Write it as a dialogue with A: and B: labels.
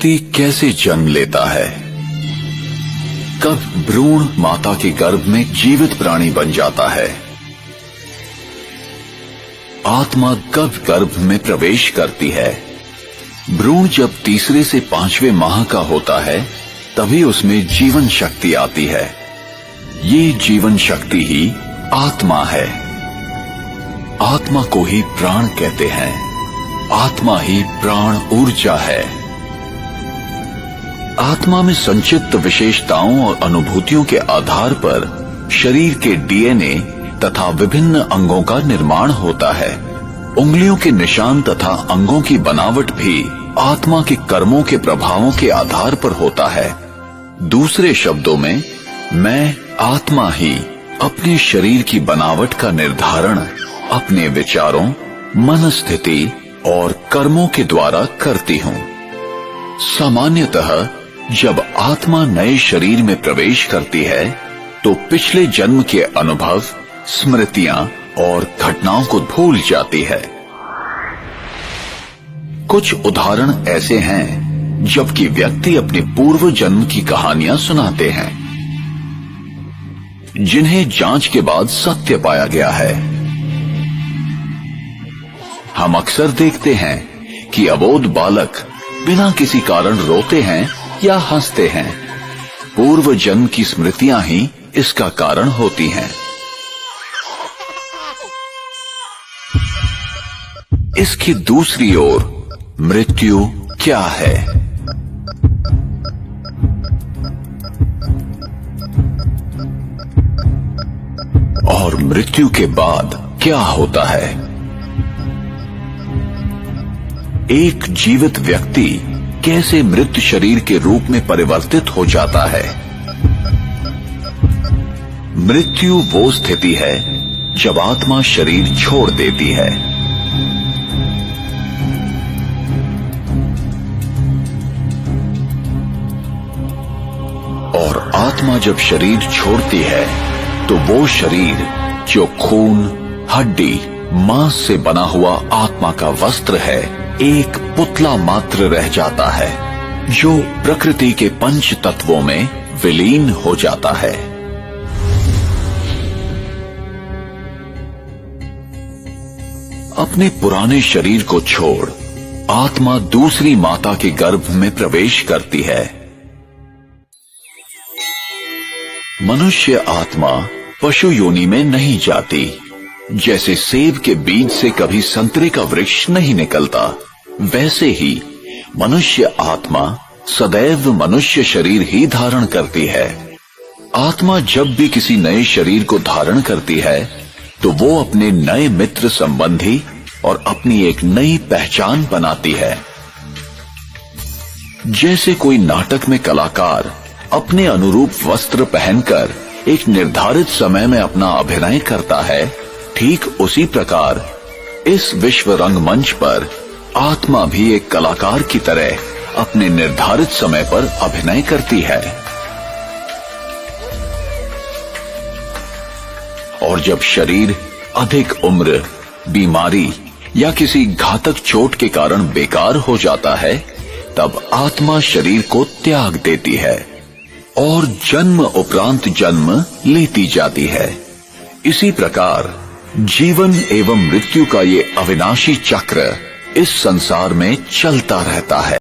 A: व्यक्ति कैसे जन्म लेता है? कब भ्रूण माता के गर्भ में जीवित प्राणी बन जाता है? आत्मा कब गर्भ में प्रवेश करती है? भ्रूण जब तीसरे से 5वें माह का होता है तभी उसमें जीवन शक्ति आती है। ये जीवन शक्ति ही आत्मा है। आत्मा को ही प्राण कहते हैं। आत्मा ही प्राण ऊर्जा है। आत्मा में संचित विशेषताओं और अनुभूतियों के आधार पर शरीर के डीएनए तथा विभिन्न अंगों का निर्माण होता है। उंगलियों के निशान तथा अंगों की बनावट भी आत्मा के कर्मों के प्रभावों के आधार पर होता है। दूसरे शब्दों में, मैं आत्मा ही अपने शरीर की बनावट का निर्धारण अपने विचारों, मनस्थिति और कर्मों के द्वारा करती हूँ। सामान्यतः जब आत्मा नए शरीर में प्रवेश करती है तो पिछले जन्म के अनुभव, स्मृतियां और घटनाओं को भूल जाती है। कुछ उदाहरण ऐसे हैं जबकि व्यक्ति अपने पूर्व जन्म की कहानियां सुनाते हैं जिन्हें जांच के बाद सत्य पाया गया है। हम अक्सर देखते हैं कि अबोध बालक बिना किसी कारण रोते हैं या हंसते हैं। पूर्व जन्म की स्मृतियां ही इसका कारण होती हैं। इसकी दूसरी ओर मृत्यु क्या है? और मृत्यु के बाद क्या होता है? एक जीवित व्यक्ति कैसे मृत शरीर के रूप में परिवर्तित हो जाता है? मृत्यु वो स्थिति है जब आत्मा शरीर छोड़ देती है। और आत्मा जब शरीर छोड़ती है तो वो शरीर जो खून, हड्डी, मांस से बना हुआ आत्मा का वस्त्र है, एक पुतला मात्र रह जाता है जो प्रकृति के पंच तत्वों में विलीन हो जाता है। अपने पुराने शरीर को छोड़ आत्मा दूसरी माता के गर्भ में प्रवेश करती है। मनुष्य आत्मा पशु योनि में नहीं जाती। जैसे सेब के बीज से कभी संतरे का वृक्ष नहीं निकलता, वैसे ही मनुष्य आत्मा सदैव मनुष्य शरीर ही धारण करती है। आत्मा जब भी किसी नए शरीर को धारण करती है तो वो अपने नए मित्र, संबंधी और अपनी एक नई पहचान बनाती है। जैसे कोई नाटक में कलाकार अपने अनुरूप वस्त्र पहनकर एक निर्धारित समय में अपना अभिनय करता है, ठीक उसी प्रकार इस विश्व रंगमंच पर आत्मा भी एक कलाकार की तरह अपने निर्धारित समय पर अभिनय करती है। और जब शरीर अधिक उम्र, बीमारी या किसी घातक चोट के कारण बेकार हो जाता है, तब आत्मा शरीर को त्याग देती है और जन्म उपरांत जन्म लेती जाती है। इसी प्रकार जीवन एवं मृत्यु का ये अविनाशी चक्र इस संसार में चलता रहता है।